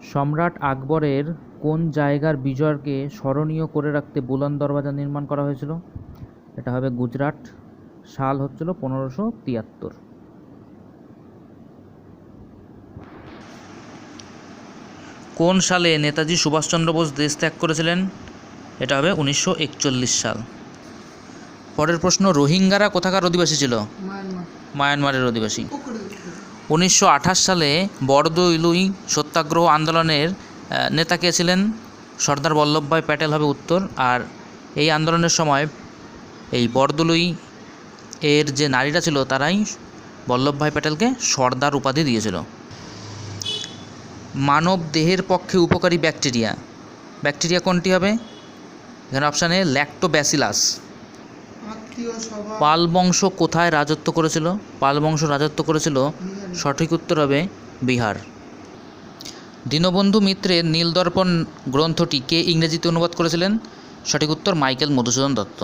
সম্রাট আকবরের কোন জায়গার বিজয়কে স্মরণীয় করে রাখতে বুলন্দ দরওয়াজা নির্মাণ করা হয়েছিল? এটা হবে গুজরাট। সাল হচ্ছিল 1573। কোন সালে নেতাজি সুভাষচন্দ্র বোস দেশ ত্যাগ করেছিলেন? এটা হবে 1941 সাল। পরের প্রশ্ন, রোহিঙ্গারা কোথাকার অধিবাসী ছিল? মায়ানমারের অধিবাসী। 1928 সালে বরদোলুই সত্যাগ্রহ আন্দোলনের নেতা কে ছিলেন? সর্দার বল্লভভাই প্যাটেল হবে উত্তর। আর এই আন্দোলনের সময় এই বরদোলুই এর যে নারীরা ছিল তারাই বল্লভভাই প্যাটেলকে সর্দার উপাধি দিয়েছিল। মানব দেহের পক্ষে উপকারী ব্যাকটেরিয়া কোনটি হবে? এখানে অপশানে ল্যাক্টোব্যাসিলাস। পাল বংশ কোথায় রাজত্ব করেছিল? পাল বংশ রাজত্ব করেছিল, সঠিক উত্তর হবে বিহার। দীনবন্ধু মিত্রের নীলদর্পণ গ্রন্থটি কে ইংরেজিতে অনুবাদ করেছিলেন? সঠিক উত্তর মাইকেল মধুসূদন দত্ত।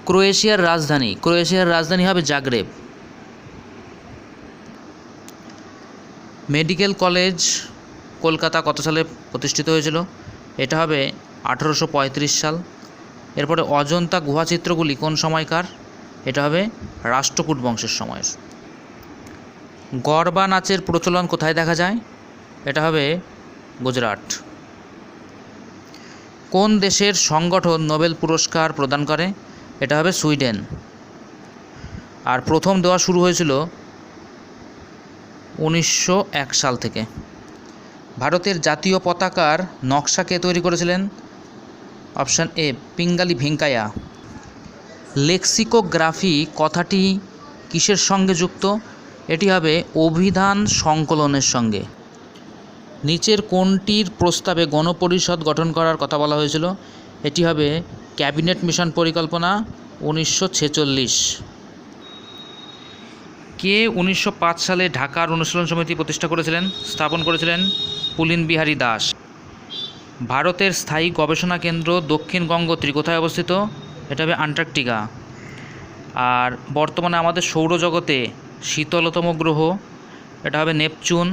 ক্রোয়েশিয়ার রাজধানী হবে জাগ্রেব। মেডিকেল কলেজ কলকাতা কত সালে প্রতিষ্ঠিত হয়েছিল? এটা হবে 1835 সাল। এরপরে অজন্তা গুহাচিত্রগুলি কোন সময়কার? এটা হবে রাষ্ট্রকূট বংশের সময়ের। গরবা নাচের প্রচলন কোথায় দেখা যায়? এটা হবে গুজরাট। কোন দেশের সংগঠন নোবেল পুরস্কার প্রদান করে? এটা হবে সুইডেন। আর প্রথম দেওয়া শুরু হয়েছিল 1901 সাল থেকে। ভারতের জাতীয় পতাকার নকশা কে তৈরি করেছিলেন? Option A Pingali Venkayya. Lexicography কথাটি কিসের সঙ্গে যুক্ত? এটি হবে অভিধান সংকলনের সঙ্গে। নিচের কোনটির প্রস্তাবে গণপরিষদ গঠন করার কথা বলা হয়েছিল? এটি হবে ক্যাবিনেট মিশন পরিকল্পনা 1946। কে 1905 সালে ঢাকার অনুশীলন সমিতি প্রতিষ্ঠা করেছিলেন, স্থাপন করেছিলেন? পুলিন বিহারী দাস। ভারতের স্থায়ী গবেষণা কেন্দ্র দক্ষিণ গঙ্গোত্রী কোথায় অবস্থিত? এটা হবে আন্টার্কটিকা। আর বর্তমানে আমাদের সৌরজগতে শীতলতম গ্রহ এটা হবে নেপচুন।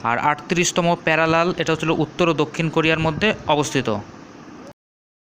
আর 38তম প্যারালাল, এটা হচ্ছিল উত্তর ও দক্ষিণ কোরিয়ার মধ্যে অবস্থিত।